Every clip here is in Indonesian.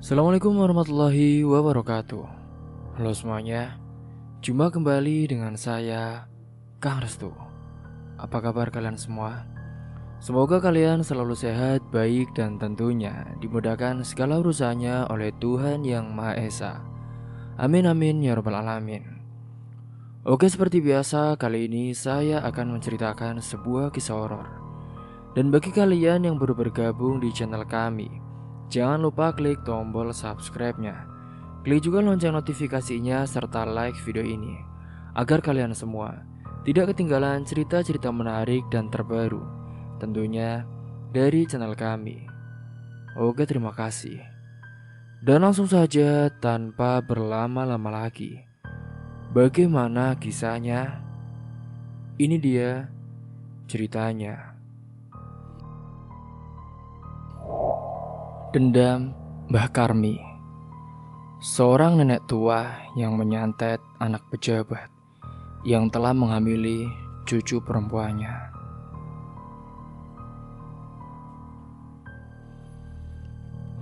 Assalamualaikum warahmatullahi wabarakatuh. Halo semuanya, jumpa kembali dengan saya, Kang Restu. Apa kabar kalian semua? Semoga kalian selalu sehat, baik, dan tentunya dimudahkan segala urusannya oleh Tuhan Yang Maha Esa. Amin amin ya rabbal alamin. Oke, seperti biasa, kali ini saya akan menceritakan sebuah kisah horor. Dan bagi kalian yang baru bergabung di channel kami, jangan lupa klik tombol subscribe-nya. Klik juga lonceng notifikasinya serta like video ini agar kalian semua tidak ketinggalan cerita-cerita menarik dan terbaru tentunya dari channel kami. Oke, terima kasih. Dan langsung saja tanpa berlama-lama lagi, bagaimana kisahnya? Ini dia ceritanya. Dendam Mbah Karmi. Seorang nenek tua yang menyantet anak pejabat yang telah menghamili cucu perempuannya.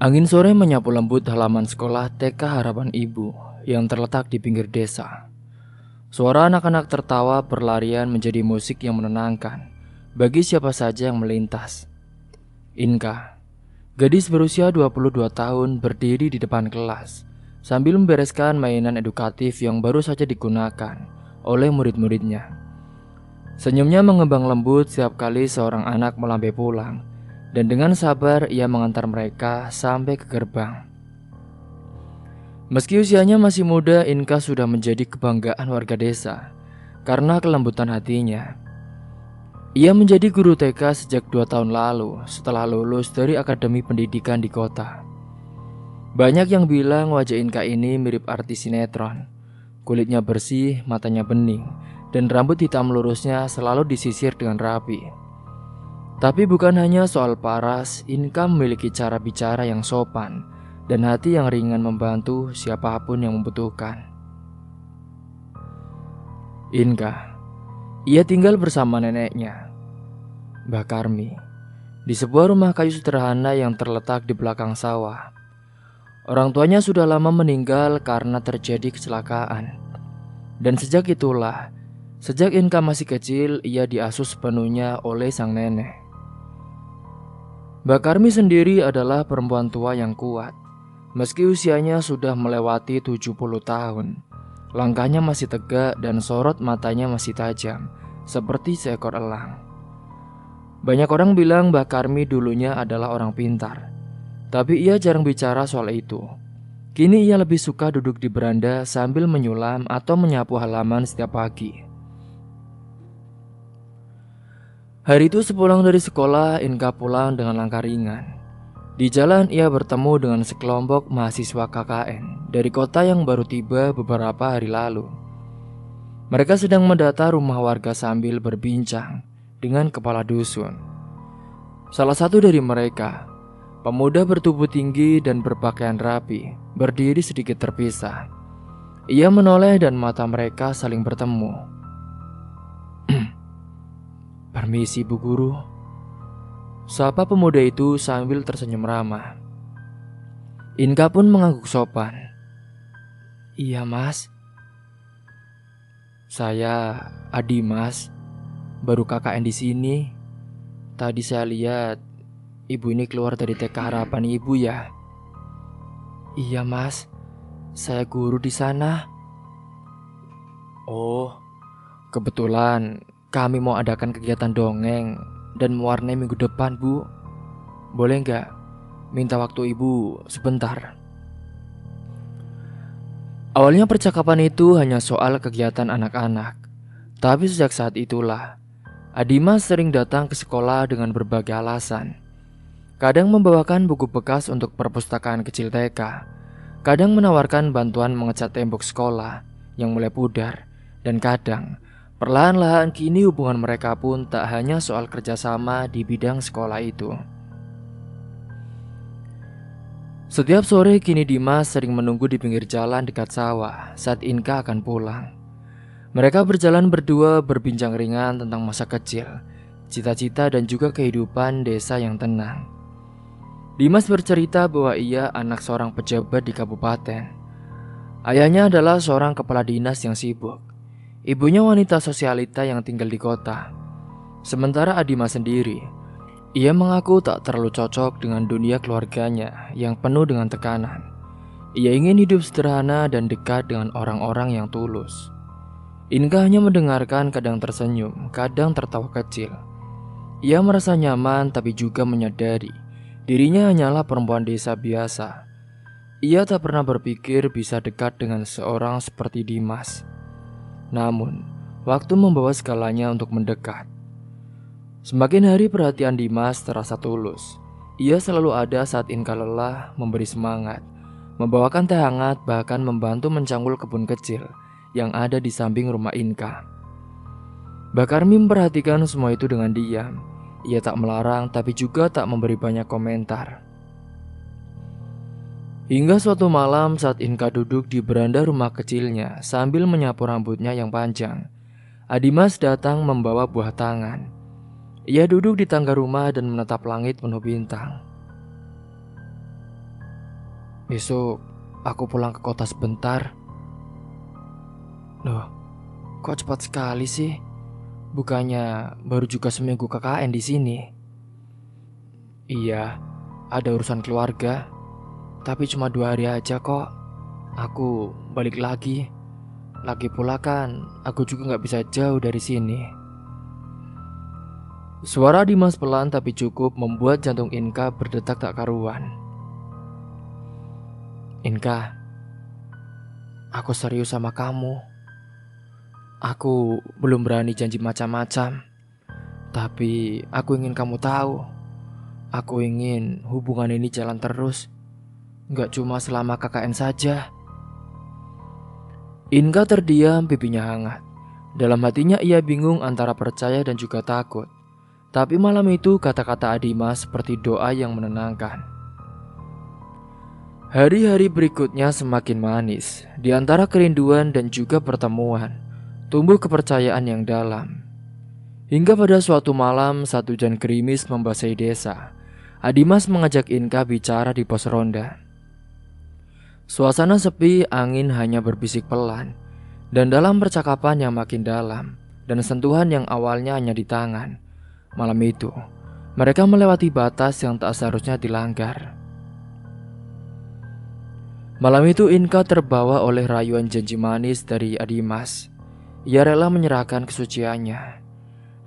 Angin sore menyapu lembut halaman sekolah TK Harapan Ibu yang terletak di pinggir desa. Suara anak-anak tertawa berlarian menjadi musik yang menenangkan bagi siapa saja yang melintas. Inka, gadis berusia 22 tahun, berdiri di depan kelas sambil membereskan mainan edukatif yang baru saja digunakan oleh murid-muridnya. Senyumnya mengembang lembut setiap kali seorang anak melambai pulang, dan dengan sabar ia mengantar mereka sampai ke gerbang. Meski usianya masih muda, Inka sudah menjadi kebanggaan warga desa karena kelembutan hatinya. Ia menjadi guru TK sejak 2 tahun lalu setelah lulus dari Akademi Pendidikan di kota. Banyak yang bilang wajah Inka ini mirip artis sinetron. Kulitnya bersih, matanya bening, dan rambut hitam lurusnya selalu disisir dengan rapi. Tapi bukan hanya soal paras, Inka memiliki cara bicara yang sopan dan hati yang ringan membantu siapapun yang membutuhkan. Inka, ia tinggal bersama neneknya, Mbah Karmi, di sebuah rumah kayu sederhana yang terletak di belakang sawah. Orang tuanya sudah lama meninggal karena terjadi kecelakaan. Dan sejak itulah, sejak Inka masih kecil, ia diasuh sepenuhnya oleh sang nenek. Mbak Karmi sendiri adalah perempuan tua yang kuat. Meski usianya sudah melewati 70 tahun, langkahnya masih tegak dan sorot matanya masih tajam, seperti seekor elang. Banyak orang bilang Mbak Karmi dulunya adalah orang pintar, tapi ia jarang bicara soal itu. Kini ia lebih suka duduk di beranda sambil menyulam atau menyapu halaman setiap pagi. Hari itu sepulang dari sekolah, Inka pulang dengan langkah ringan. Di jalan ia bertemu dengan sekelompok mahasiswa KKN dari kota yang baru tiba beberapa hari lalu. Mereka sedang mendata rumah warga sambil berbincang dengan kepala dusun. Salah satu dari mereka, pemuda bertubuh tinggi dan berpakaian rapi, berdiri sedikit terpisah. Ia menoleh dan mata mereka saling bertemu. "Permisi, Bu Guru," sapa pemuda itu sambil tersenyum ramah. Inka pun mengangguk sopan. "Iya, Mas. Saya Adi, Mas. Baru KKN di sini. Tadi saya lihat ibu ini keluar dari TK Harapan Ibu ya." "Iya, Mas. Saya guru di sana." "Oh, kebetulan kami mau adakan kegiatan dongeng dan mewarnai minggu depan, Bu. Boleh nggak minta waktu Ibu sebentar?" Awalnya percakapan itu hanya soal kegiatan anak-anak. Tapi sejak saat itulah, Adima sering datang ke sekolah dengan berbagai alasan. Kadang membawakan buku bekas untuk perpustakaan kecil TK. Kadang menawarkan bantuan mengecat tembok sekolah yang mulai pudar. Dan kadang, perlahan-lahan kini hubungan mereka pun tak hanya soal kerjasama di bidang sekolah itu. Setiap sore kini Dimas sering menunggu di pinggir jalan dekat sawah saat Inka akan pulang. Mereka berjalan berdua berbincang ringan tentang masa kecil, cita-cita dan juga kehidupan desa yang tenang. Dimas bercerita bahwa ia anak seorang pejabat di kabupaten. Ayahnya adalah seorang kepala dinas yang sibuk. Ibunya wanita sosialita yang tinggal di kota. Sementara Dimas sendiri, ia mengaku tak terlalu cocok dengan dunia keluarganya yang penuh dengan tekanan. Ia ingin hidup sederhana dan dekat dengan orang-orang yang tulus. Inka hanya mendengarkan, kadang tersenyum, kadang tertawa kecil. Ia merasa nyaman tapi juga menyadari dirinya hanyalah perempuan desa biasa. Ia tak pernah berpikir bisa dekat dengan seorang seperti Dimas. Namun, waktu membawa segalanya untuk mendekat. Semakin hari perhatian Dimas terasa tulus. Ia selalu ada saat Inka lelah, memberi semangat, membawakan teh hangat, bahkan membantu mencangkul kebun kecil yang ada di samping rumah Inka. Mbak Karmi memperhatikan semua itu dengan diam. Ia tak melarang tapi juga tak memberi banyak komentar. Hingga suatu malam saat Inka duduk di beranda rumah kecilnya sambil menyapu rambutnya yang panjang, Dimas datang membawa buah tangan. Ia duduk di tangga rumah dan menatap langit penuh bintang. "Besok aku pulang ke kota sebentar." "Loh, kok cepat sekali sih? Bukannya baru juga seminggu KKN di sini?" "Iya, ada urusan keluarga. Tapi cuma 2 hari aja kok. Aku balik lagi. Lagi pula kan aku juga gak bisa jauh dari sini." Suara Dimas pelan tapi cukup membuat jantung Inka berdetak tak karuan. "Inka, aku serius sama kamu. Aku belum berani janji macam-macam. Tapi aku ingin kamu tahu. Aku ingin hubungan ini jalan terus. Gak cuma selama KKN saja." Inka terdiam, pipinya hangat. Dalam hatinya ia bingung antara percaya dan juga takut. Tapi malam itu kata-kata Dimas seperti doa yang menenangkan. Hari-hari berikutnya semakin manis. Di antara kerinduan dan juga pertemuan, tumbuh kepercayaan yang dalam. Hingga pada suatu malam saat hujan gerimis membasahi desa, Dimas mengajak Inka bicara di pos ronda. Suasana sepi, angin hanya berbisik pelan. Dan dalam percakapan yang makin dalam dan sentuhan yang awalnya hanya di tangan, malam itu mereka melewati batas yang tak seharusnya dilanggar. Malam itu Inka terbawa oleh rayuan janji manis dari Dimas. Ia rela menyerahkan kesuciannya.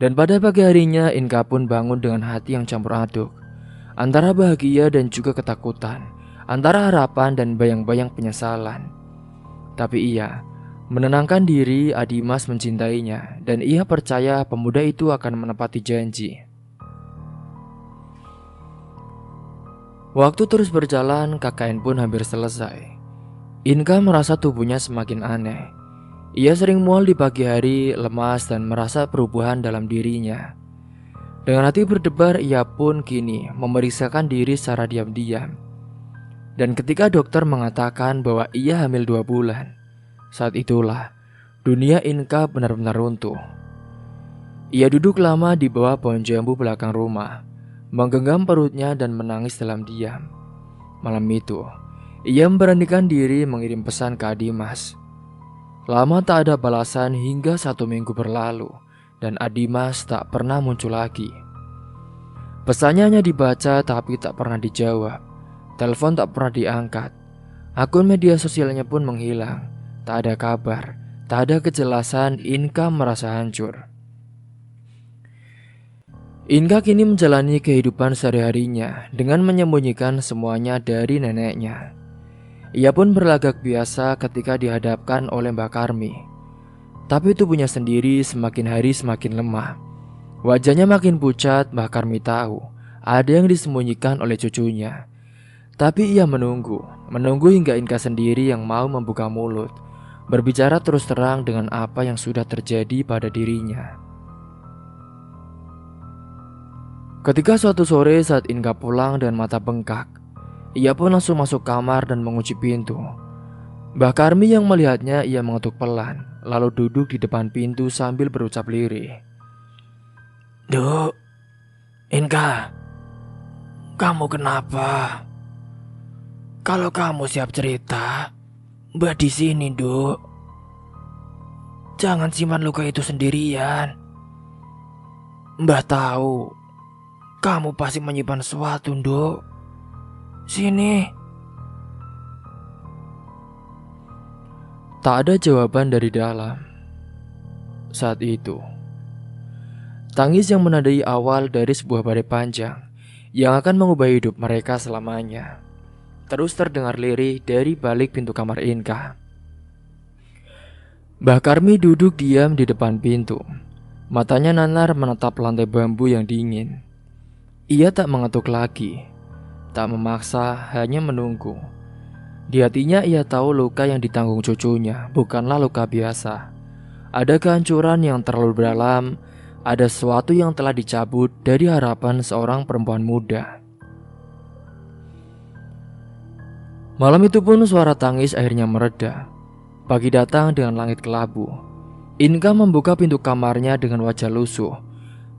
Dan pada pagi harinya Inka pun bangun dengan hati yang campur aduk, antara bahagia dan juga ketakutan, antara harapan dan bayang-bayang penyesalan. Tapi ia menenangkan diri, Dimas mencintainya dan ia percaya pemuda itu akan menepati janji. Waktu terus berjalan, KKN pun hampir selesai. Inka merasa tubuhnya semakin aneh. Ia sering mual di pagi hari, lemas dan merasa perubahan dalam dirinya. Dengan hati berdebar, ia pun kini memeriksakan diri secara diam-diam. Dan ketika dokter mengatakan bahwa ia hamil 2 bulan, saat itulah dunia Inka benar-benar runtuh. Ia duduk lama di bawah pohon jambu belakang rumah, menggenggam perutnya dan menangis dalam diam. Malam itu, ia memberanikan diri mengirim pesan ke Dimas. Lama tak ada balasan hingga 1 minggu berlalu dan Dimas tak pernah muncul lagi. Pesannya hanya dibaca tapi tak pernah dijawab. Telepon tak pernah diangkat. Akun media sosialnya pun menghilang. Tak ada kabar, tak ada kejelasan. Inka merasa hancur. Inka kini menjalani kehidupan sehari-harinya dengan menyembunyikan semuanya dari neneknya. Ia pun berlagak biasa ketika dihadapkan oleh Mbak Karmi. Tapi tubuhnya sendiri semakin hari semakin lemah. Wajahnya makin pucat. Mbak Karmi tahu ada yang disembunyikan oleh cucunya. Tapi ia menunggu hingga Inka sendiri yang mau membuka mulut, berbicara terus terang dengan apa yang sudah terjadi pada dirinya. Ketika suatu sore saat Inka pulang dan mata bengkak, ia pun langsung masuk kamar dan mengunci pintu. Mbak Karmi yang melihatnya, ia mengetuk pelan, lalu duduk di depan pintu sambil berucap lirih. "Duk, Inka, Kamu kenapa? Kalau kamu siap cerita, Mbah di sini, Nduk. Jangan simpan luka itu sendirian. Mbah tahu kamu pasti menyimpan sesuatu, Nduk. Sini. Tak ada jawaban dari dalam. Saat itu, tangis yang menandai awal dari sebuah badai panjang yang akan mengubah hidup mereka selamanya terus terdengar lirih dari balik pintu kamar Inka. Mbah Karmi duduk diam di depan pintu. Matanya nanar menatap lantai bambu yang dingin. Ia tak mengetuk lagi, tak memaksa, hanya menunggu. Di hatinya ia tahu luka yang ditanggung cucunya bukanlah luka biasa. Ada kehancuran yang terlalu dalam, ada sesuatu yang telah dicabut dari harapan seorang perempuan muda. Malam itu pun suara tangis akhirnya mereda. Pagi datang dengan langit kelabu. Inka membuka pintu kamarnya dengan wajah lusuh.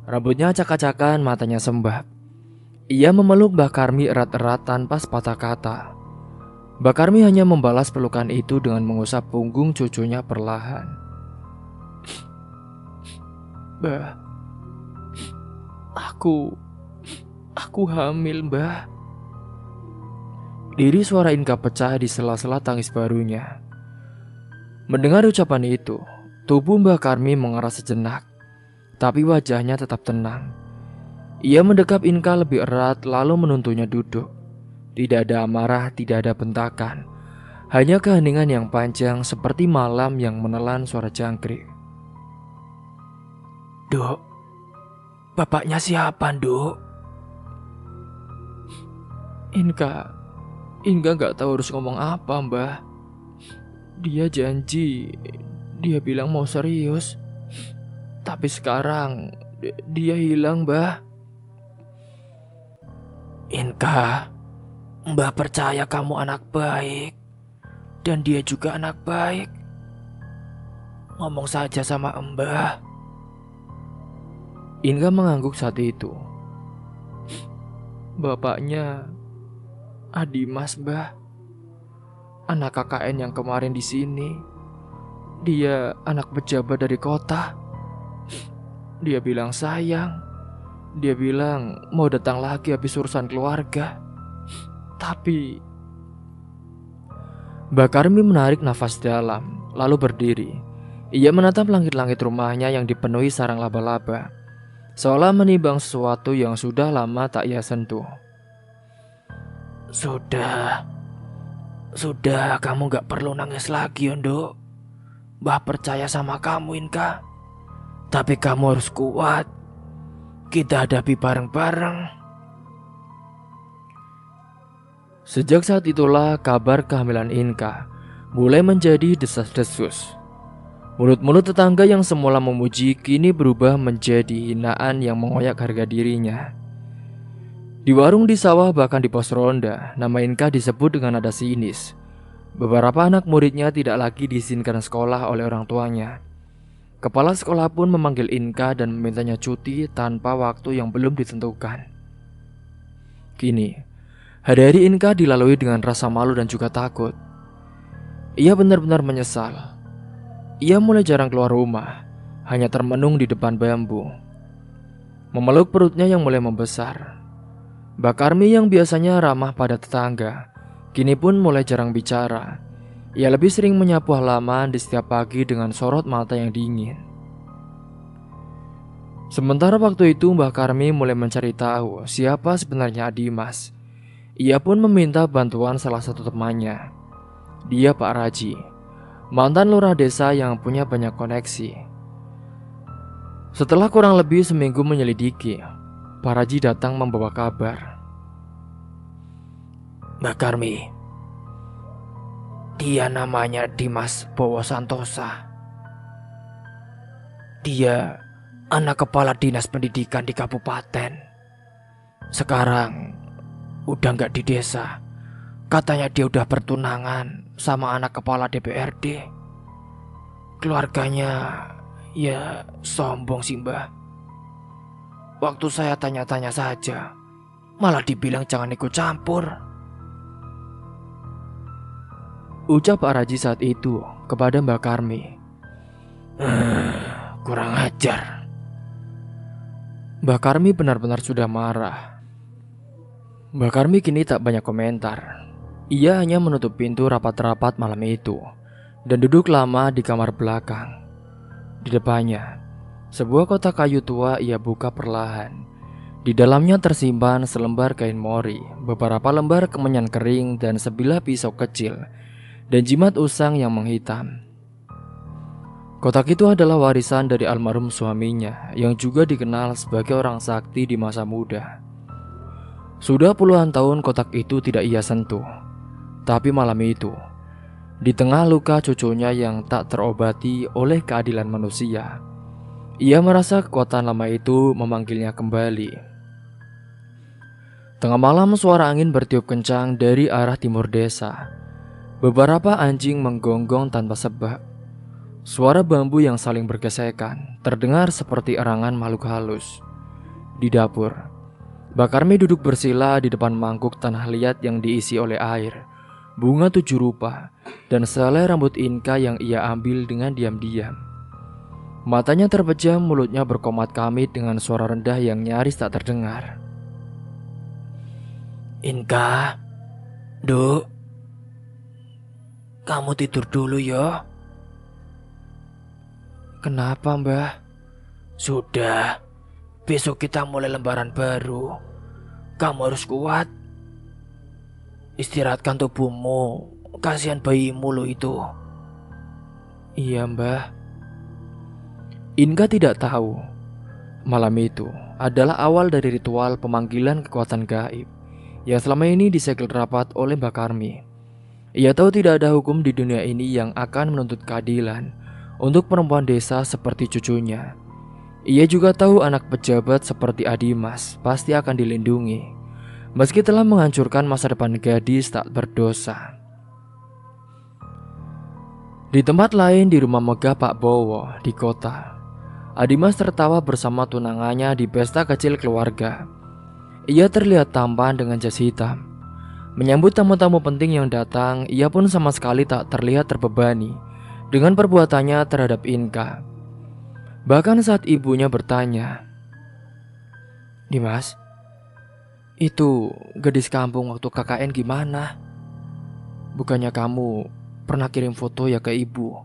Rambutnya acak-acakan, matanya sembab. Ia memeluk Mbah Karmi erat-erat tanpa sepatah kata. Mbah Karmi hanya membalas pelukan itu dengan mengusap punggung cucunya perlahan. Mbah, aku hamil, Mbah. Diri suara Inka pecah di sela-sela tangis barunya. Mendengar ucapan itu, tubuh Mbah Karmi mengeras sejenak, tapi wajahnya tetap tenang. Ia mendekap Inka lebih erat lalu menuntunnya duduk. Tidak ada amarah, tidak ada bentakan, hanya keheningan yang panjang seperti malam yang menelan suara jangkrik. Duk, bapaknya siapa, Duk? Inka gak tahu harus ngomong apa, Mbah. Dia janji, dia bilang mau serius, tapi sekarang dia hilang, Mbah. Inka, Mbah percaya kamu anak baik, dan dia juga anak baik. Ngomong saja sama Mbah. Inka mengangguk saat itu. Bapaknya Adimas, Mbah. Anak KKN yang kemarin di sini. Dia anak pejabat dari kota. Dia bilang sayang. Dia bilang mau datang lagi habis urusan keluarga. Tapi Mbak Karmi menarik nafas dalam, lalu berdiri. Ia menatap langit-langit rumahnya yang dipenuhi sarang laba-laba, seolah menimbang sesuatu yang sudah lama tak ia sentuh. Sudah, kamu gak perlu nangis lagi, Nduk. Mbah percaya sama kamu, Inka. Tapi kamu harus kuat. Kita hadapi bareng-bareng. Sejak saat itulah kabar kehamilan Inka mulai menjadi desas-desus. Mulut-mulut tetangga yang semula memuji kini berubah menjadi hinaan yang mengoyak harga dirinya. Di warung, di sawah, bahkan di pos ronda, nama Inka disebut dengan nada sinis. Beberapa anak muridnya tidak lagi diizinkan sekolah oleh orang tuanya. Kepala sekolah pun memanggil Inka dan memintanya cuti tanpa waktu yang belum ditentukan. Kini, hari-hari Inka dilalui dengan rasa malu dan juga takut. Ia benar-benar menyesal. Ia mulai jarang keluar rumah, hanya termenung di depan bambu, memeluk perutnya yang mulai membesar. Mbak Karmi yang biasanya ramah pada tetangga, kini pun mulai jarang bicara. Ia lebih sering menyapu halaman di setiap pagi dengan sorot mata yang dingin. Sementara waktu itu Mbak Karmi mulai mencari tahu siapa sebenarnya Adimas. Ia pun meminta bantuan salah satu temannya. Dia Pak Raji, mantan lurah desa yang punya banyak koneksi. Setelah kurang lebih seminggu menyelidiki, Pak Raji datang membawa kabar. Mbak Karmi, dia namanya Dimas Bowo Santosa. Dia anak kepala dinas pendidikan di kabupaten. Sekarang udah gak di desa. Katanya dia udah bertunangan sama anak kepala DPRD. Keluarganya ya sombong sih, Mbah. Waktu saya tanya-tanya saja, Malah dibilang jangan ikut campur. Ucap Pak Raji saat itu kepada Mbak Karmi. Kurang ajar. Mbak Karmi benar-benar sudah marah. Mbak Karmi kini tak banyak komentar. Ia hanya menutup pintu rapat-rapat malam itu dan duduk lama di kamar belakang. Di depannya, sebuah kotak kayu tua ia buka perlahan. Di dalamnya tersimpan selembar kain mori, beberapa lembar kemenyan kering dan sebilah pisau kecil, dan jimat usang yang menghitam. Kotak itu adalah warisan dari almarhum suaminya yang juga dikenal sebagai orang sakti di masa muda. Sudah puluhan tahun kotak itu tidak ia sentuh. Tapi malam itu, di tengah luka cucunya yang tak terobati oleh keadilan manusia, ia merasa kekuatan lama itu memanggilnya kembali. Tengah malam suara angin bertiup kencang dari arah timur desa. Beberapa anjing menggonggong tanpa sebab. Suara bambu yang saling bergesekan terdengar seperti erangan makhluk halus. Di dapur, Mbak Karmi duduk bersila di depan mangkuk tanah liat yang diisi oleh air, bunga 7 rupa, dan selai rambut Inka yang ia ambil dengan diam-diam. Matanya terpejam, mulutnya berkomat kamit dengan suara rendah yang nyaris tak terdengar. Inka, Duk, kamu tidur dulu ya. Kenapa, Mbah? Sudah, besok kita mulai lembaran baru. Kamu harus kuat. Istirahatkan tubuhmu, kasihan bayimu lo itu. Iya, Mbah. Inka tidak tahu malam itu adalah awal dari ritual pemanggilan kekuatan gaib yang selama ini disegel rapat oleh Mbak Karmi. Ia tahu tidak ada hukum di dunia ini yang akan menuntut keadilan untuk perempuan desa seperti cucunya. Ia juga tahu anak pejabat seperti Adimas pasti akan dilindungi, meski telah menghancurkan masa depan gadis tak berdosa. Di tempat lain di rumah megah Pak Bowo di kota, Adimas tertawa bersama tunangannya di pesta kecil keluarga. Ia terlihat tampan dengan jas hitam. Menyambut tamu-tamu penting yang datang, ia pun sama sekali tak terlihat terbebani dengan perbuatannya terhadap Inka. Bahkan saat ibunya bertanya, "Dimas, itu gadis kampung waktu KKN gimana? Bukannya kamu pernah kirim foto ya ke ibu?"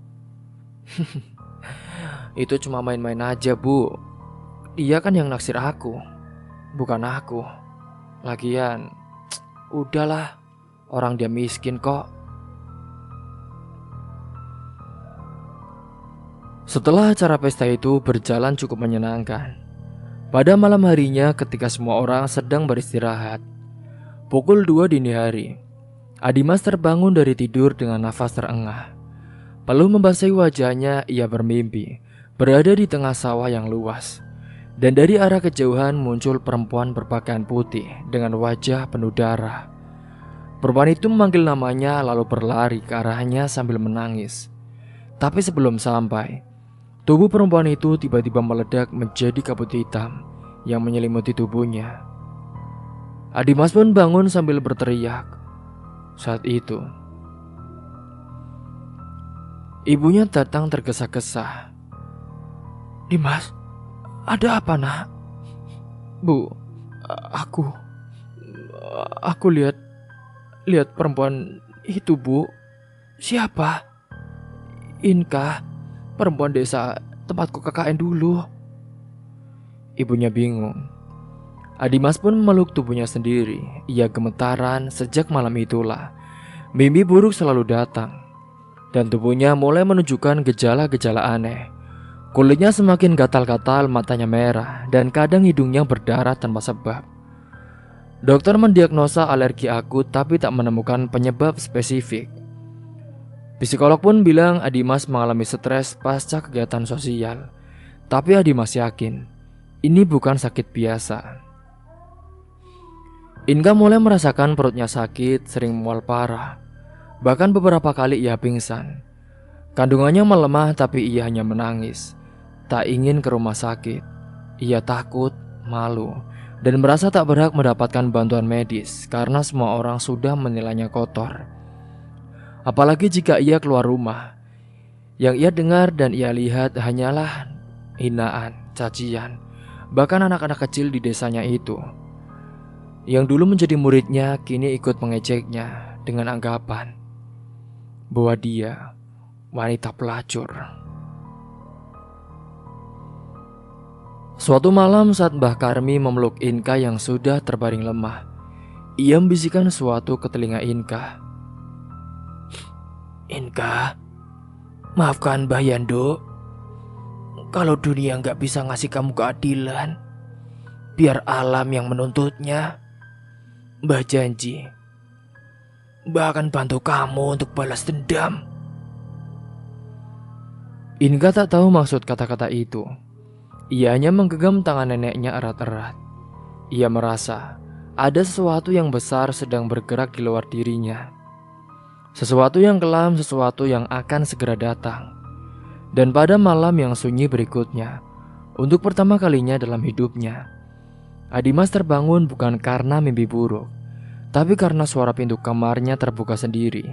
"Itu cuma main-main aja, Bu. Dia kan yang naksir aku, bukan aku. Lagian, udahlah, orang dia miskin kok." Setelah acara pesta itu berjalan cukup menyenangkan. Pada malam harinya ketika semua orang sedang beristirahat, pukul 2 dini hari, Adimas terbangun dari tidur dengan nafas terengah. Perlu membasahi wajahnya, ia bermimpi berada di tengah sawah yang luas. Dan dari arah kejauhan muncul perempuan berpakaian putih dengan wajah penuh darah. Perempuan itu memanggil namanya lalu berlari ke arahnya sambil menangis. Tapi sebelum sampai, tubuh perempuan itu tiba-tiba meledak menjadi kabut hitam yang menyelimuti tubuhnya. Adimas pun bangun sambil berteriak. Saat itu, ibunya datang tergesa-gesa. Dimas, ada apa, Nak? "Bu, aku lihat perempuan itu, Bu." Siapa? "Inka, perempuan desa tempatku KKN dulu." Ibunya bingung. Adimas pun memeluk tubuhnya sendiri. Ia gemetaran sejak malam itulah. Mimpi buruk selalu datang, dan tubuhnya mulai menunjukkan gejala-gejala aneh. Kulitnya semakin gatal-gatal, matanya merah, dan kadang hidungnya berdarah tanpa sebab. Dokter mendiagnosa alergi akut tapi tak menemukan penyebab spesifik. Psikolog pun bilang Adimas mengalami stres pasca kegiatan sosial. Tapi Adimas yakin ini bukan sakit biasa. Inka mulai merasakan perutnya sakit, sering mual parah. Bahkan beberapa kali ia pingsan. Kandungannya melemah tapi ia hanya menangis. Tak ingin ke rumah sakit. Ia takut, malu, dan merasa tak berhak mendapatkan bantuan medis karena semua orang sudah menilainya kotor. Apalagi jika ia keluar rumah, yang ia dengar dan ia lihat hanyalah hinaan, cacian, bahkan anak-anak kecil di desanya itu yang dulu menjadi muridnya kini ikut mengejeknya dengan anggapan bahwa dia wanita pelacur. Suatu malam saat Mbah Karmi memeluk Inka yang sudah terbaring lemah, ia membisikkan sesuatu ke telinga Inka. Inka, maafkan Mbah Yando. Kalau dunia nggak bisa ngasih kamu keadilan, biar alam yang menuntutnya. Mbah janji, Mbah akan bantu kamu untuk balas dendam. Inka tak tahu maksud kata-kata itu. Ia hanya menggenggam tangan neneknya erat-erat. Ia merasa ada sesuatu yang besar sedang bergerak di luar dirinya. Sesuatu yang kelam, sesuatu yang akan segera datang. Dan pada malam yang sunyi berikutnya, untuk pertama kalinya dalam hidupnya, Adimas terbangun bukan karena mimpi buruk, tapi karena suara pintu kamarnya terbuka sendiri.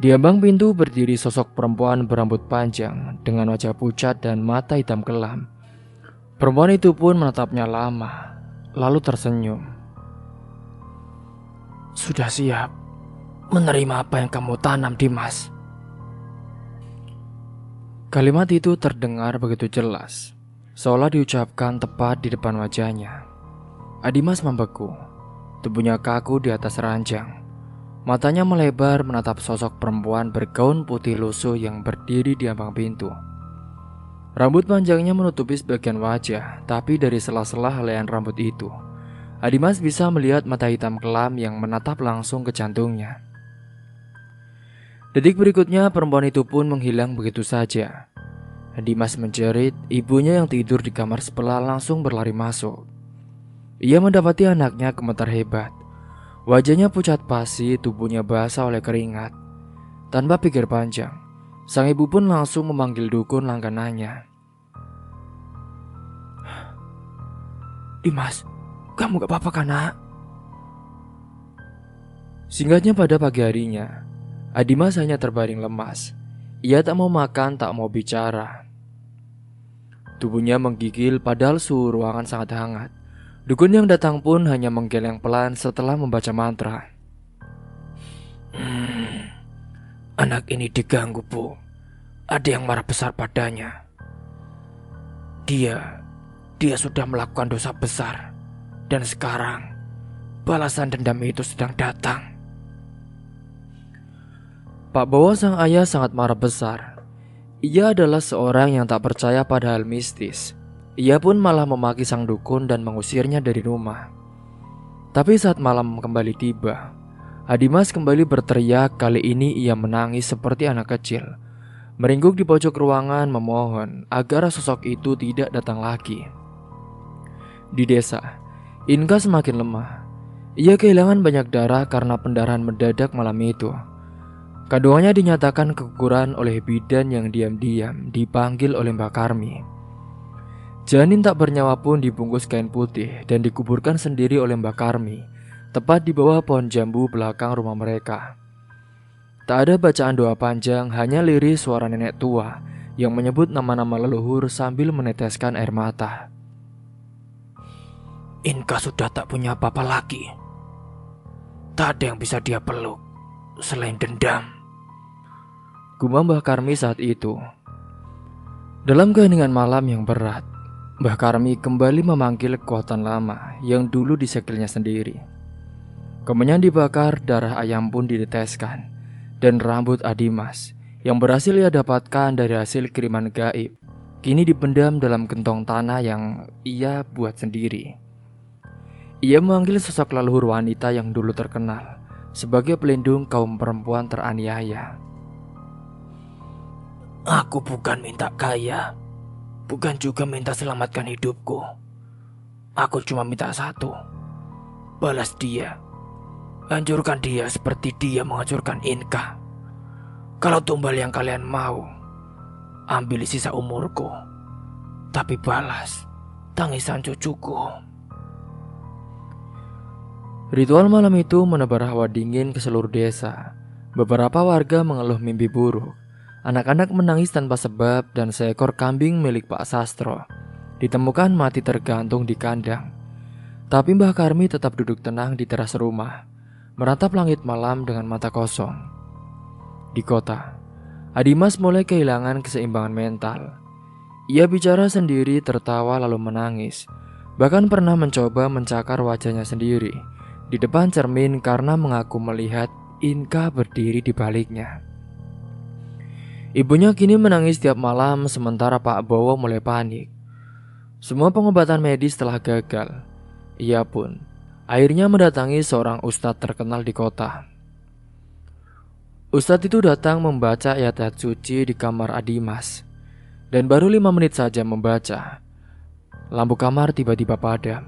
Di ambang pintu berdiri sosok perempuan berambut panjang dengan wajah pucat dan mata hitam kelam. Perempuan itu pun menatapnya lama, lalu tersenyum. Sudah siap menerima apa yang kamu tanam, Dimas? Kalimat itu terdengar begitu jelas, seolah diucapkan tepat di depan wajahnya. Adimas membeku, tubuhnya kaku di atas ranjang. Matanya melebar menatap sosok perempuan bergaun putih lusuh yang berdiri di ambang pintu. Rambut panjangnya menutupi sebagian wajah, tapi dari sela-sela helaian rambut itu, Adimas bisa melihat mata hitam kelam yang menatap langsung ke jantungnya. Detik berikutnya perempuan itu pun menghilang begitu saja. Dimas menjerit, ibunya yang tidur di kamar sebelah langsung berlari masuk. Ia mendapati anaknya gemetar hebat. Wajahnya pucat pasi, tubuhnya basah oleh keringat. Tanpa pikir panjang, sang ibu pun langsung memanggil dukun langganannya. Dimas, kamu gak apa-apa kan, nak? Singkatnya pada pagi harinya, Adimas hanya terbaring lemas. Ia tak mau makan, tak mau bicara. Tubuhnya menggigil padahal suhu ruangan sangat hangat. Dukun yang datang pun hanya menggeleng pelan setelah membaca mantra. Anak ini diganggu, Bu. Ada yang marah besar padanya. Dia sudah melakukan dosa besar. Dan sekarang balasan dendam itu sedang datang. Pak Bowo sang ayah sangat marah besar. Ia adalah seorang yang tak percaya pada hal mistis. Ia pun malah memaki sang dukun dan mengusirnya dari rumah. Tapi saat malam kembali tiba, Adimas kembali berteriak. Kali ini ia menangis seperti anak kecil, meringkuk di pojok ruangan memohon agar sosok itu tidak datang lagi. Di desa, Inka semakin lemah. Ia kehilangan banyak darah karena pendarahan mendadak malam itu. Kandungannya dinyatakan keguguran oleh bidan yang diam-diam dipanggil oleh Mbak Karmi. Janin tak bernyawa pun dibungkus kain putih dan dikuburkan sendiri oleh Mbak Karmi, tepat di bawah pohon jambu belakang rumah mereka. Tak ada bacaan doa panjang, hanya lirih suara nenek tua yang menyebut nama-nama leluhur sambil meneteskan air mata. Inka sudah tak punya apa-apa lagi. Tak ada yang bisa dia peluk selain dendam, gumam Mbah Karmi saat itu. Dalam keheningan malam yang berat, Mbah Karmi kembali memanggil kekuatan lama yang dulu disegelnya sendiri. Kemenyan dibakar, darah ayam pun dideteskan, dan rambut Adimas yang berhasil ia dapatkan dari hasil kiriman gaib kini dipendam dalam gentong tanah yang ia buat sendiri. Ia memanggil sosok leluhur wanita yang dulu terkenal sebagai pelindung kaum perempuan teraniaya. Aku bukan minta kaya, bukan juga minta selamatkan hidupku. Aku cuma minta satu, balas dia. Hancurkan dia seperti dia menghancurkan Inka. Kalau tumbal yang kalian mau, ambil sisa umurku, tapi balas tangisan cucuku. Ritual malam itu menebar hawa dingin ke seluruh desa. Beberapa warga mengeluh mimpi buruk. Anak-anak menangis tanpa sebab dan seekor kambing milik Pak Sastro ditemukan mati tergantung di kandang. Tapi Mbah Karmi tetap duduk tenang di teras rumah, meratap langit malam dengan mata kosong. Di kota, Adimas mulai kehilangan keseimbangan mental. Ia bicara sendiri, tertawa lalu menangis. Bahkan pernah mencoba mencakar wajahnya sendiri di depan cermin karena mengaku melihat Inka berdiri di baliknya. Ibunya kini menangis tiap malam sementara Pak Bowo mulai panik. Semua pengobatan medis telah gagal. Ia pun akhirnya mendatangi seorang ustadz terkenal di kota. Ustadz itu datang membaca ayat-ayat suci di kamar Adimas. Dan baru 5 menit saja membaca, lampu kamar tiba-tiba padam.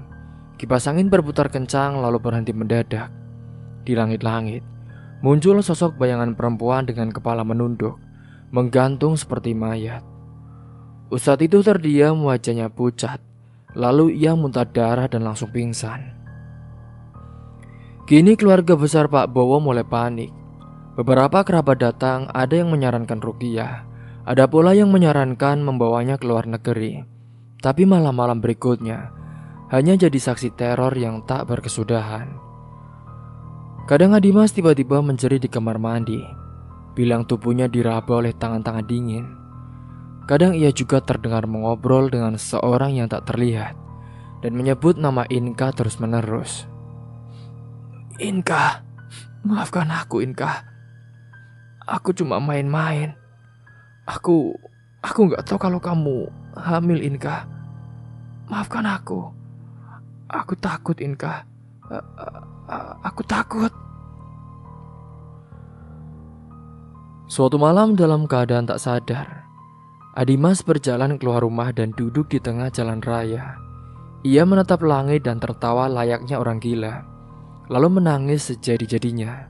Kipas angin berputar kencang lalu berhenti mendadak. Di langit-langit muncul sosok bayangan perempuan dengan kepala menunduk, menggantung seperti mayat. Ustadz itu terdiam, wajahnya pucat. Lalu ia muntah darah dan langsung pingsan. Kini keluarga besar Pak Bowo mulai panik. Beberapa kerabat datang, ada yang menyarankan ruqyah, ada pula yang menyarankan membawanya ke luar negeri. Tapi malam-malam berikutnya hanya jadi saksi teror yang tak berkesudahan. Kadang Adimas tiba-tiba menjerit di kamar mandi, bilang tubuhnya diraba oleh tangan-tangan dingin. Kadang ia juga terdengar mengobrol dengan seorang yang tak terlihat dan menyebut nama Inka terus-menerus. "Inka, maafkan aku Inka. Aku cuma main-main. Aku gak tahu kalau kamu hamil Inka. Maafkan aku. Aku takut Inka. Aku takut." Suatu malam dalam keadaan tak sadar, Adimas berjalan keluar rumah dan duduk di tengah jalan raya. Ia menatap langit dan tertawa layaknya orang gila, lalu menangis sejadi-jadinya.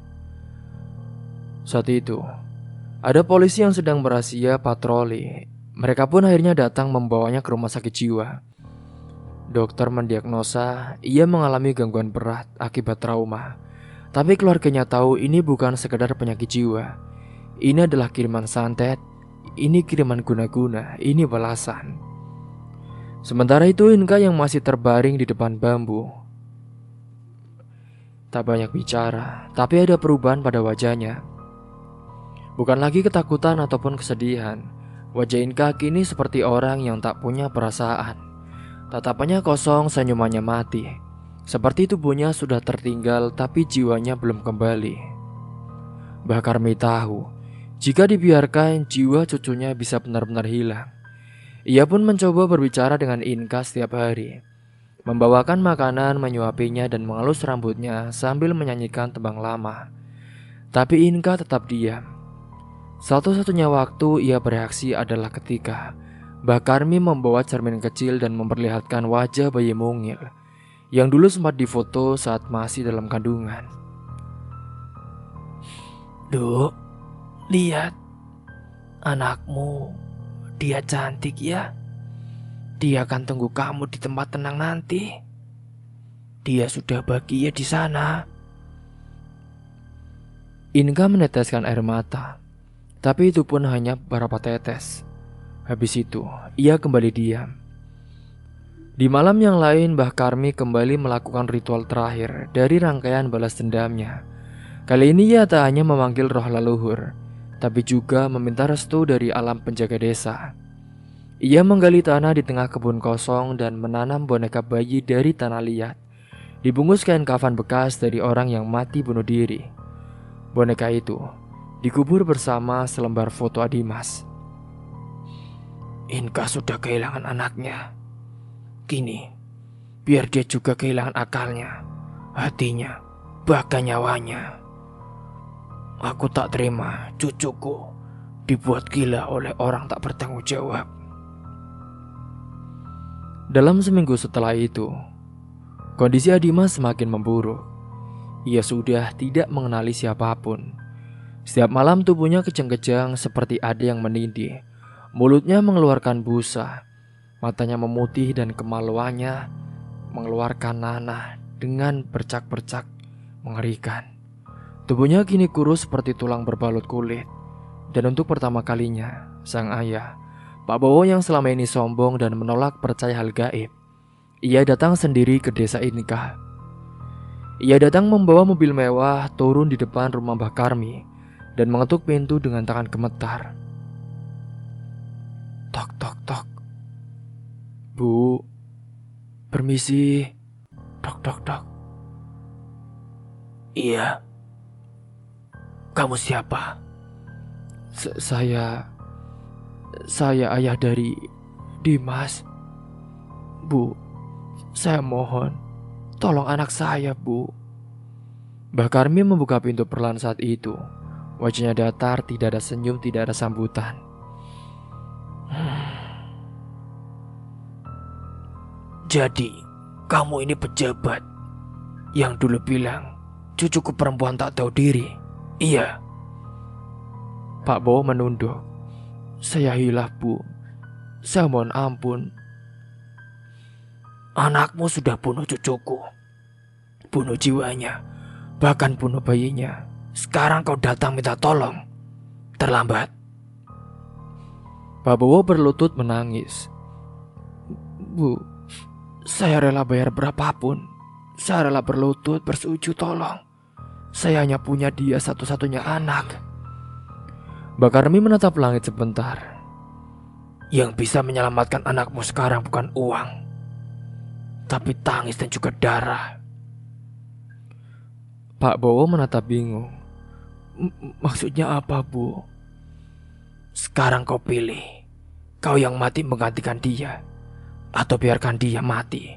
Saat itu, ada polisi yang sedang berazia patroli. Mereka pun akhirnya datang membawanya ke rumah sakit jiwa. Dokter mendiagnosa ia mengalami gangguan berat akibat trauma. Tapi keluarganya tahu ini bukan sekedar penyakit jiwa. Ini adalah kiriman santet. Ini kiriman guna-guna, ini balasan. Sementara itu Inka yang masih terbaring di depan bambu tak banyak bicara, tapi ada perubahan pada wajahnya. Bukan lagi ketakutan ataupun kesedihan. Wajah Inka kini seperti orang yang tak punya perasaan. Tatapannya kosong, senyumannya mati. Seperti tubuhnya sudah tertinggal tapi jiwanya belum kembali. Mbah Karmi tahu, jika dibiarkan jiwa cucunya bisa benar-benar hilang. Ia pun mencoba berbicara dengan Inka setiap hari, membawakan makanan, menyuapinya dan mengelus rambutnya sambil menyanyikan tembang lama. Tapi Inka tetap diam. Satu-satunya waktu ia bereaksi adalah ketika Mbah Karmi membawa cermin kecil dan memperlihatkan wajah bayi mungil yang dulu sempat difoto saat masih dalam kandungan. "Duk, lihat anakmu, dia cantik ya. Dia akan tunggu kamu di tempat tenang nanti. Dia sudah bahagia di sana." Inka meneteskan air mata, tapi itu pun hanya beberapa tetes. Habis itu, ia kembali diam. Di malam yang lain, Mbah Karmi kembali melakukan ritual terakhir dari rangkaian balas dendamnya. Kali ini ia tak hanya memanggil roh leluhur, tapi juga meminta restu dari alam penjaga desa. Ia menggali tanah di tengah kebun kosong dan menanam boneka bayi dari tanah liat, dibungkus kain kafan bekas dari orang yang mati bunuh diri. Boneka itu dikubur bersama selembar foto Adimas. Inka sudah kehilangan anaknya. Kini, biar dia juga kehilangan akalnya, hatinya, bahkan nyawanya. Aku tak terima cucuku dibuat gila oleh orang tak bertanggung jawab. Dalam seminggu setelah itu, kondisi Adimas semakin memburuk. Ia sudah tidak mengenali siapapun. Setiap malam tubuhnya kejang-kejang seperti ada yang menindih. Mulutnya mengeluarkan busa, matanya memutih dan kemaluannya mengeluarkan nanah dengan bercak-bercak mengerikan. Tubuhnya kini kurus seperti tulang berbalut kulit. Dan untuk pertama kalinya, sang ayah, Pak Bowo yang selama ini sombong dan menolak percaya hal gaib, ia datang sendiri ke desa Inka. Ia datang membawa mobil mewah, turun di depan rumah Mbah Karmi, dan mengetuk pintu dengan tangan gemetar. Tok, tok, tok. Bu, permisi. Tok, tok, tok. Iya. Kamu siapa? Saya ayah dari Dimas. Bu, saya mohon, tolong anak saya, Bu. Mbah Karmi membuka pintu perlahan saat itu. Wajahnya datar, tidak ada senyum, tidak ada sambutan. Jadi, kamu ini pejabat yang dulu bilang cucuku perempuan tak tahu diri. Iya. Pak Bowo menunduk. Saya hilaf, Bu. Saya mohon ampun. Anakmu sudah bunuh cucuku, bunuh jiwanya, bahkan bunuh bayinya. Sekarang kau datang minta tolong. Terlambat. Pak Bowo berlutut menangis. Bu, saya rela bayar berapapun. Saya rela berlutut bersujud tolong. Saya hanya punya dia satu-satunya anak. Mbak Karmi menatap langit sebentar. Yang bisa menyelamatkan anakmu sekarang bukan uang, tapi tangis dan juga darah. Pak Bowo menatap bingung. Maksudnya apa, Bu? Sekarang kau pilih. Kau yang mati menggantikan dia, atau biarkan dia mati,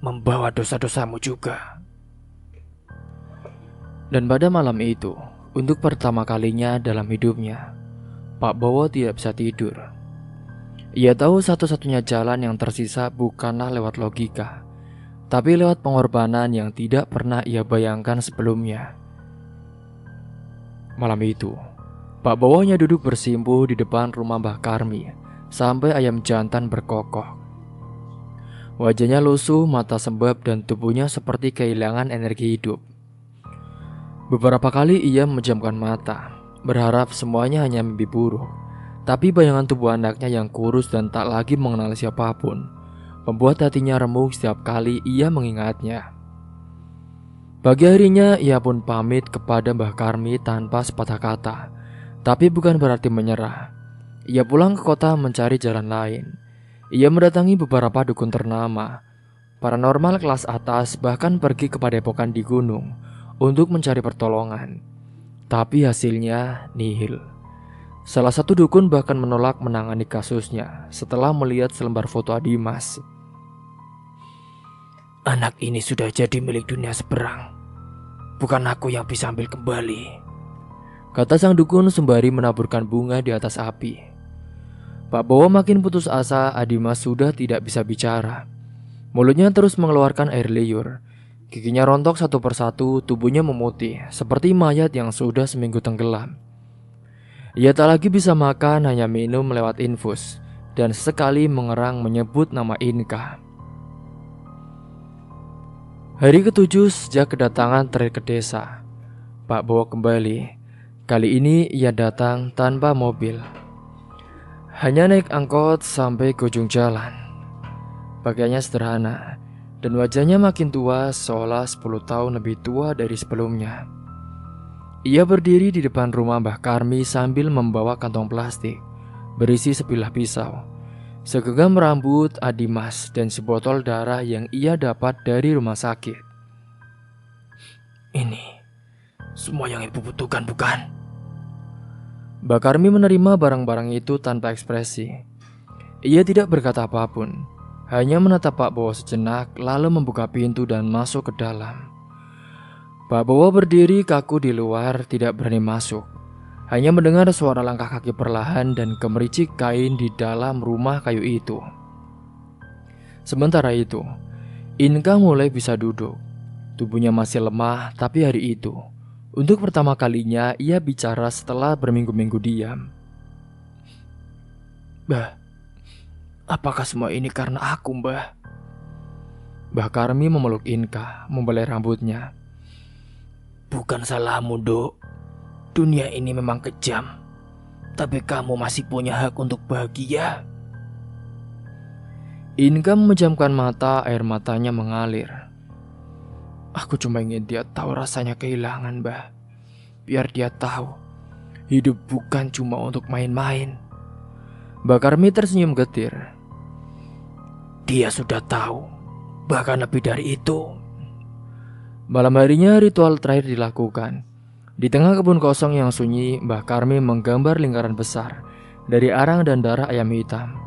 membawa dosa-dosamu juga. Dan pada malam itu, untuk pertama kalinya dalam hidupnya, Pak Bowo tidak bisa tidur. Ia tahu satu-satunya jalan yang tersisa bukanlah lewat logika, tapi lewat pengorbanan yang tidak pernah ia bayangkan sebelumnya. Malam itu, Pak Bowo hanya duduk bersimpuh di depan rumah Mbah Karmi sampai ayam jantan berkokok. Wajahnya lusuh, mata sembab, dan tubuhnya seperti kehilangan energi hidup. Beberapa kali ia memejamkan mata, berharap semuanya hanya mimpi buruk. Tapi bayangan tubuh anaknya yang kurus dan tak lagi mengenal siapapun membuat hatinya remuk setiap kali ia mengingatnya. Pagi harinya ia pun pamit kepada Mbah Karmi tanpa sepatah kata. Tapi bukan berarti menyerah. Ia pulang ke kota mencari jalan lain. Ia mendatangi beberapa dukun ternama, paranormal kelas atas, bahkan pergi ke padepokan di gunung untuk mencari pertolongan. Tapi hasilnya nihil. Salah satu dukun bahkan menolak menangani kasusnya setelah melihat selembar foto Dimas. Anak ini sudah jadi milik dunia seberang. Bukan aku yang bisa ambil kembali, kata sang dukun sembari menaburkan bunga di atas api. Pak Bowo makin putus asa. Dimas sudah tidak bisa bicara. Mulutnya terus mengeluarkan air liur. Giginya rontok satu persatu, tubuhnya memutih seperti mayat yang sudah seminggu tenggelam. Ia tak lagi bisa makan, hanya minum lewat infus, dan sekali mengerang menyebut nama Inka. Hari ke-7 sejak kedatangan terakhir ke desa, Pak Bowo kembali. Kali ini ia datang tanpa mobil. Hanya naik angkot sampai ke ujung jalan. Pakaiannya sederhana, dan wajahnya makin tua, seolah 10 tahun lebih tua dari sebelumnya. Ia berdiri di depan rumah Mbah Karmi sambil membawa kantong plastik berisi sebilah pisau, segenggam rambut Dimas, dan sebotol darah yang ia dapat dari rumah sakit. Ini semua yang ibu butuhkan, bukan? Mbah Karmi menerima barang-barang itu tanpa ekspresi. Ia tidak berkata apapun, hanya menatap Pak Bowo sejenak, lalu membuka pintu dan masuk ke dalam. Pak Bowo berdiri kaku di luar, tidak berani masuk. Hanya mendengar suara langkah kaki perlahan dan gemericik kain di dalam rumah kayu itu. Sementara itu, Inka mulai bisa duduk. Tubuhnya masih lemah, tapi hari itu, untuk pertama kalinya ia bicara setelah berminggu-minggu diam. Mbah, apakah semua ini karena aku, Mbah? Mbah Karmi memeluk Inka, membelai rambutnya. Bukan salahmu, Dok. Dunia ini memang kejam, tapi kamu masih punya hak untuk bahagia. Inka memejamkan mata, air matanya mengalir. Aku cuma ingin dia tahu rasanya kehilangan, Mbah. Biar dia tahu, hidup bukan cuma untuk main-main. Mbak Karmi tersenyum getir. Dia sudah tahu, bahkan lebih dari itu. Malam harinya ritual terakhir dilakukan. Di tengah kebun kosong yang sunyi, Mbah Karmi menggambar lingkaran besar dari arang dan darah ayam hitam.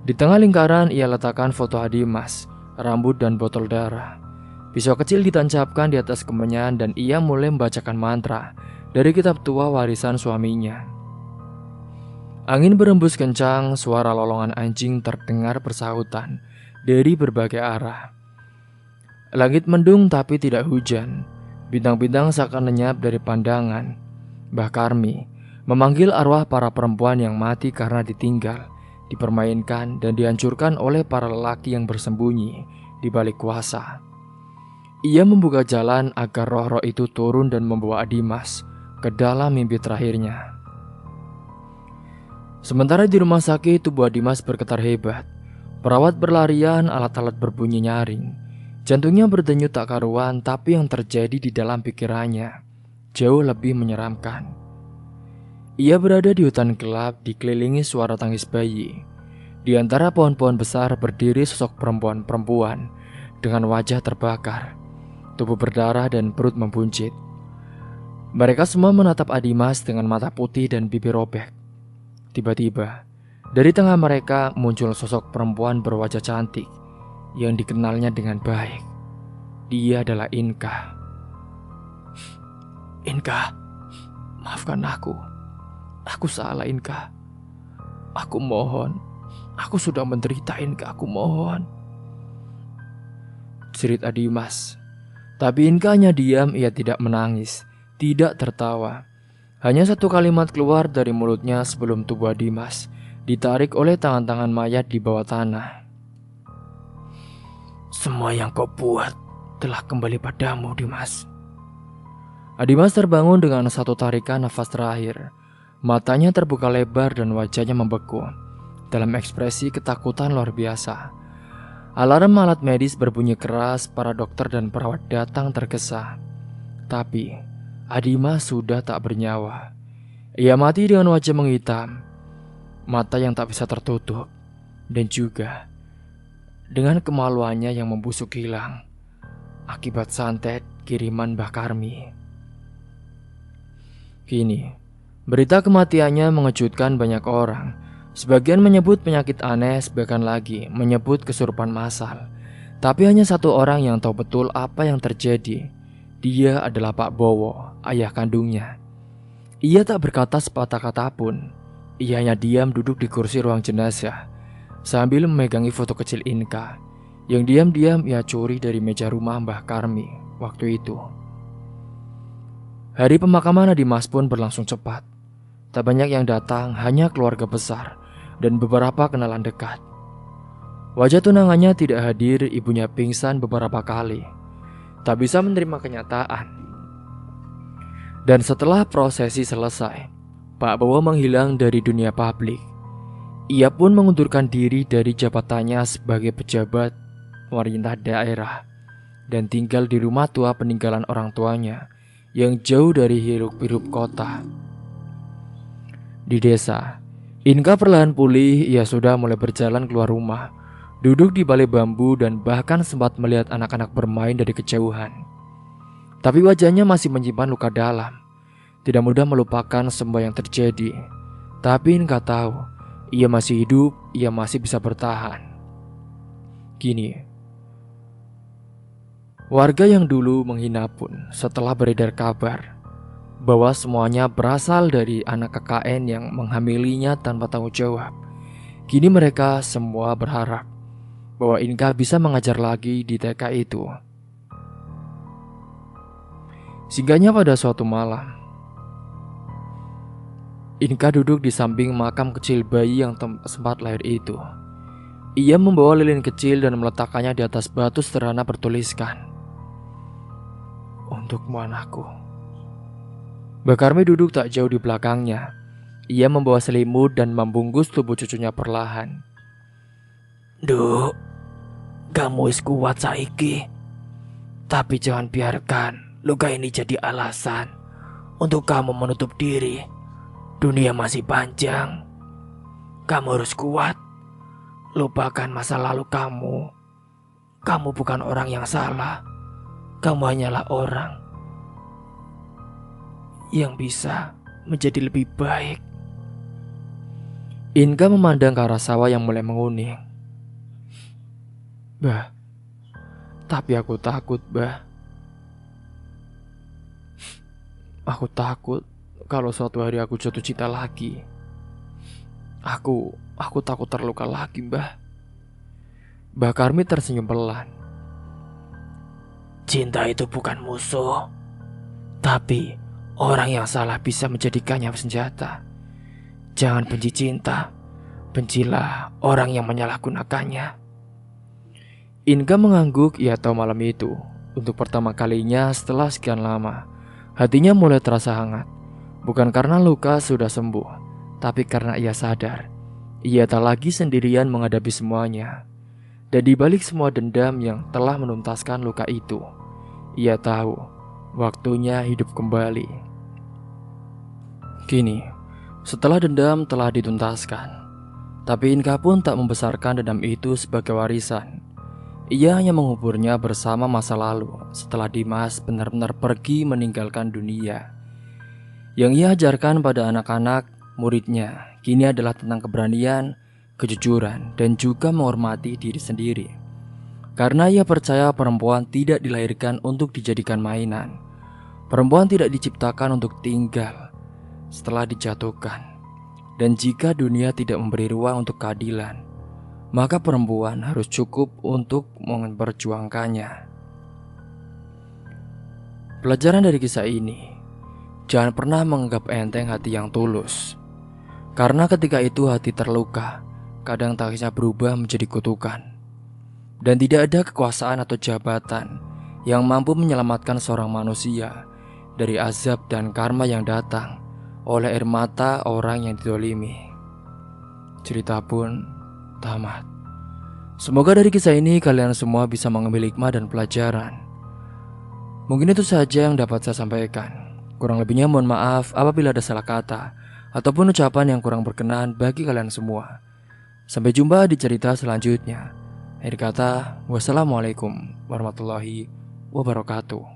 Di tengah lingkaran ia letakkan foto Adimas, rambut dan botol darah. Pisau kecil ditancapkan di atas kemenyan dan ia mulai membacakan mantra dari kitab tua warisan suaminya. Angin berembus kencang, suara lolongan anjing terdengar bersahutan dari berbagai arah. Langit mendung tapi tidak hujan. Bintang-bintang seakan lenyap dari pandangan. Mbah Karmi memanggil arwah para perempuan yang mati karena ditinggal, dipermainkan dan dihancurkan oleh para lelaki yang bersembunyi di balik kuasa. Ia membuka jalan agar roh-roh itu turun dan membawa Dimas ke dalam mimpi terakhirnya. Sementara di rumah sakit, tubuh Dimas bergetar hebat. Perawat berlarian, alat-alat berbunyi nyaring. Jantungnya berdenyut tak karuan, tapi yang terjadi di dalam pikirannya jauh lebih menyeramkan. Ia berada di hutan gelap, dikelilingi suara tangis bayi. Di antara pohon-pohon besar berdiri sosok perempuan-perempuan dengan wajah terbakar, tubuh berdarah dan perut membuncit. Mereka semua menatap Adimas dengan mata putih dan bibir robek. Tiba-tiba, dari tengah mereka muncul sosok perempuan berwajah cantik yang dikenalnya dengan baik. Dia adalah Inka. Inka, maafkan aku. Aku salah, Inka. Aku mohon. Aku sudah menderita, Inka. Aku mohon. Jerit Adimas. Tapi Inka hanya diam, ia tidak menangis, tidak tertawa. Hanya satu kalimat keluar dari mulutnya sebelum tubuh Adimas ditarik oleh tangan-tangan mayat di bawah tanah. Semua yang kau buat telah kembali padamu, Dimas. Adimas terbangun dengan satu tarikan nafas terakhir. Matanya terbuka lebar dan wajahnya membeku dalam ekspresi ketakutan luar biasa. Alarm alat medis berbunyi keras, para dokter dan perawat datang tergesa. Tapi Adimas sudah tak bernyawa. Ia mati dengan wajah menghitam, mata yang tak bisa tertutup, dan juga dengan kemaluannya yang membusuk hilang akibat santet kiriman Mbah Karmi. Kini, berita kematiannya mengejutkan banyak orang. Sebagian menyebut penyakit aneh, sebagian lagi menyebut kesurupan massal. Tapi hanya satu orang yang tahu betul apa yang terjadi. Dia adalah Pak Bowo, ayah kandungnya. Ia tak berkata sepatah kata pun. Ia hanya diam duduk di kursi ruang jenazah sambil memegangi foto kecil Inka yang diam-diam ia curi dari meja rumah Mbah Karmi waktu itu. Hari pemakaman Adimas pun berlangsung cepat. Tak banyak yang datang, hanya keluarga besar dan beberapa kenalan dekat. Wajah tunangannya tidak hadir, ibunya pingsan beberapa kali. Tak bisa menerima kenyataan. Dan setelah prosesi selesai, Pak Bowo menghilang dari dunia publik. Ia pun mengundurkan diri dari jabatannya sebagai pejabat pemerintah daerah dan tinggal di rumah tua peninggalan orang tuanya yang jauh dari hiruk-pikuk kota. Di desa, Inka perlahan pulih. Ia sudah mulai berjalan keluar rumah, duduk di balai bambu dan bahkan sempat melihat anak-anak bermain dari kejauhan. Tapi wajahnya masih menyimpan luka dalam. Tidak mudah melupakan semua yang terjadi. Tapi Inka tahu ia masih hidup, ia masih bisa bertahan. Kini, warga yang dulu menghina pun setelah beredar kabar bahwa semuanya berasal dari anak KKN yang menghamilinya tanpa tanggung jawab. Kini mereka semua berharap bahwa Inka bisa mengajar lagi di TK itu. Singgahnya pada suatu malam, Inka duduk di samping makam kecil bayi yang sempat lahir itu. Ia membawa lilin kecil dan meletakkannya di atas batu sederhana bertuliskan, "Untukmu anakku." Mbak Karmi duduk tak jauh di belakangnya. Ia membawa selimut dan membungkus tubuh cucunya perlahan. Duk, kamu wis kuat saiki. Tapi jangan biarkan luka ini jadi alasan untuk kamu menutup diri. Dunia masih panjang. Kamu harus kuat. Lupakan masa lalu kamu. Kamu bukan orang yang salah. Kamu hanyalah orang yang bisa menjadi lebih baik. Inka memandang ke arah sawah yang mulai menguning. Bah, tapi aku takut, bah. Aku takut kalau suatu hari aku jatuh cinta lagi. Aku takut terluka lagi, bah. Mbak Karmi tersenyum pelan. Cinta itu bukan musuh, tapi orang yang salah bisa menjadikannya senjata. Jangan benci cinta, bencilah orang yang menyalahgunakannya. Inka mengangguk. Ia tahu malam itu, untuk pertama kalinya setelah sekian lama, hatinya mulai terasa hangat. Bukan karena luka sudah sembuh, tapi karena ia sadar ia tak lagi sendirian menghadapi semuanya. Dan di balik semua dendam yang telah menuntaskan luka itu, ia tahu waktunya hidup kembali. Kini, setelah dendam telah dituntaskan, tapi Inka pun tak membesarkan dendam itu sebagai warisan. Ia hanya menguburnya bersama masa lalu setelah Dimas benar-benar pergi meninggalkan dunia. Yang ia ajarkan pada anak-anak muridnya kini adalah tentang keberanian, kejujuran, dan juga menghormati diri sendiri. Karena ia percaya perempuan tidak dilahirkan untuk dijadikan mainan. Perempuan tidak diciptakan untuk tinggal setelah dijatuhkan. Dan jika dunia tidak memberi ruang untuk keadilan, maka perempuan harus cukup untuk memperjuangkannya. Pelajaran dari kisah ini, jangan pernah menganggap enteng hati yang tulus. Karena ketika itu hati terluka, kadang tangisnya berubah menjadi kutukan. Dan tidak ada kekuasaan atau jabatan yang mampu menyelamatkan seorang manusia dari azab dan karma yang datang oleh air mata orang yang didolimi. Cerita pun tamat. Semoga dari kisah ini kalian semua bisa mengambil hikmah dan pelajaran. Mungkin itu saja yang dapat saya sampaikan. Kurang lebihnya mohon maaf apabila ada salah kata ataupun ucapan yang kurang berkenan bagi kalian semua. Sampai jumpa di cerita selanjutnya. Akhir kata, wassalamualaikum warahmatullahi wabarakatuh.